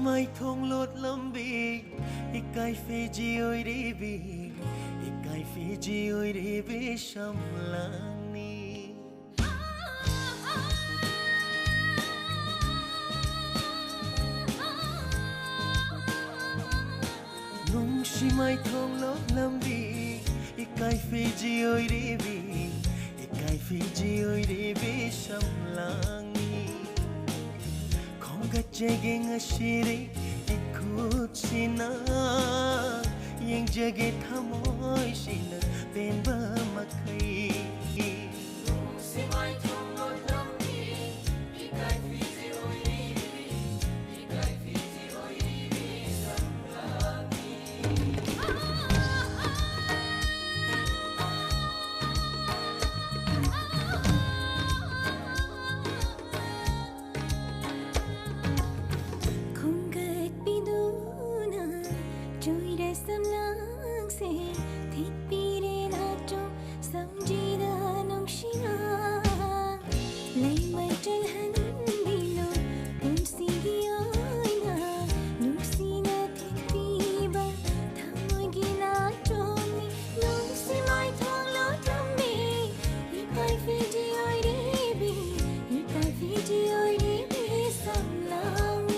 mai thong lột lâm bi ikai Fiji oi đi bi ikai Fiji oi đi bi sham lang ni nung si mai thong lột lâm bi ikai Fiji oi đi bi ikai Fiji oi đi bi sham lang ni khong ga chege ngashiri ikhutsina yang jage thamoi sina penba makai simai thongo thambi ikai Fiji oi bi ikai Fiji oi bi samlami khungat piduna joire samlang se thit pire na to samjida nongshina lai mai tel han dilo unsi giona nungsina thit piba thamoi gina to ni nungsi mai thong lo tambi ikai Fiji oi re bi ikai Fiji oi re bi samlang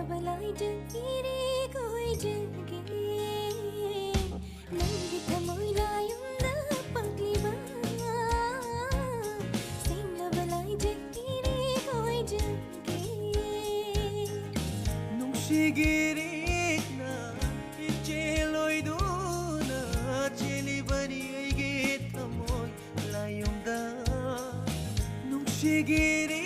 balai jagiri koi jage nangi thamoi layum na pagliba singla balai jagiri koi jage nungsigiri na icheloi duna cheli bani aige thamoi layum da nungsigiri